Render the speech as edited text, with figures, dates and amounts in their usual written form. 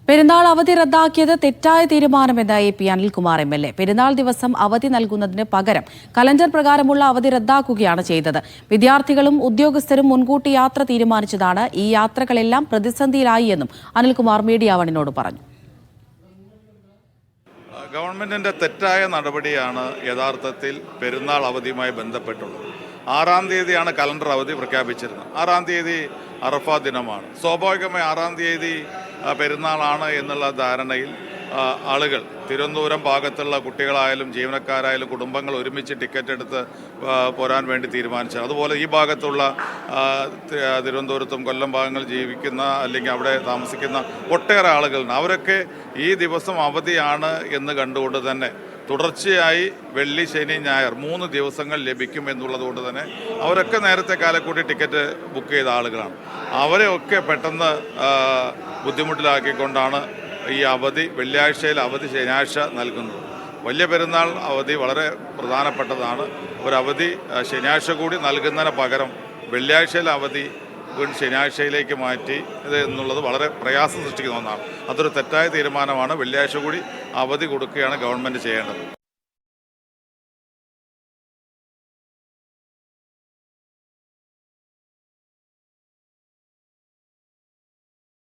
പെരുന്നാൾ അവധി റദ്ദാക്കിയത് തെറ്റായ തീരുമാനമെന്ന് എ പി അനിൽകുമാർ എം.എൽ.എ. പെരുന്നാൾ ദിവസം അവധി നൽകുന്നതിന് പകരം കലണ്ടർ പ്രകാരമുള്ള അവധി റദ്ദാക്കുകയാണ് ചെയ്തത്. വിദ്യാർത്ഥികളും ഉദ്യോഗസ്ഥരും മുൻകൂട്ടി യാത്ര തീരുമാനിച്ചതാണ്. ഈ യാത്രകളെല്ലാം പ്രതിസന്ധിയിലായി എന്നും അനിൽകുമാർ മീഡിയ വണിനോട് പറഞ്ഞു. ഗവൺമെന്റിന്റെ തെറ്റായ നടപടിയാണ് യഥാർത്ഥത്തിൽ പെരുന്നാൾ അവധിയുമായി ബന്ധപ്പെട്ടുള്ളത്. 6-ാം തീയതിയാണ് കലണ്ടർ അവധി പ്രഖ്യാപിച്ചിരുന്നത്. 6-ാം തീയതി അറഫ ദിനമാണ്. സ്വാഭാവികമായി 6-ാം തീയതി പെരുന്നാളാണ് എന്നുള്ള ധാരണയിൽ ആളുകൾ തിരുവനന്തപുരം ഭാഗത്തുള്ള കുട്ടികളായാലും ജീവനക്കാരായാലും കുടുംബങ്ങൾ ഒരുമിച്ച് ടിക്കറ്റ് എടുത്ത് പോരാൻ വേണ്ടി തീരുമാനിച്ചത്. അതുപോലെ ഈ ഭാഗത്തുള്ള തിരുവനന്തപുരത്തും കൊല്ലം ഭാഗങ്ങളിൽ ജീവിക്കുന്ന അല്ലെങ്കിൽ അവിടെ താമസിക്കുന്ന ഒട്ടേറെ ആളുകളുണ്ട്. അവരൊക്കെ ഈ ദിവസം അവധിയാണ് എന്ന് കണ്ടുകൊണ്ട് തന്നെ തുടർച്ചയായി വെള്ളി, ശനി, ഞായർ 3 ദിവസങ്ങൾ ലഭിക്കും എന്നുള്ളത് കൊണ്ട് തന്നെ അവരൊക്കെ നേരത്തെ കാലക്കൂട്ടി ടിക്കറ്റ് ബുക്ക് ചെയ്ത ആളുകളാണ്. അവരെയൊക്കെ പെട്ടെന്ന് ബുദ്ധിമുട്ടിലാക്കിക്കൊണ്ടാണ് ഈ അവധി വെള്ളിയാഴ്ചയിൽ അവധി ശനിയാഴ്ച നൽകുന്നത്. വലിയ പെരുന്നാൾ അവധി വളരെ പ്രധാനപ്പെട്ടതാണ്. ഒരവധി ശനിയാഴ്ച കൂടി നൽകുന്നതിന് പകരം വെള്ളിയാഴ്ചയിലെ അവധി വീണ്ടും ശനിയാഴ്ചയിലേക്ക് മാറ്റി ഇത് എന്നുള്ളത് വളരെ പ്രയാസം സൃഷ്ടിക്കുന്ന ഒന്നാണ്. അതൊരു തെറ്റായ തീരുമാനമാണ്. വെള്ളിയാഴ്ച കൂടി അവധി കൊടുക്കുകയാണ് ഗവൺമെൻറ് ചെയ്യേണ്ടത്.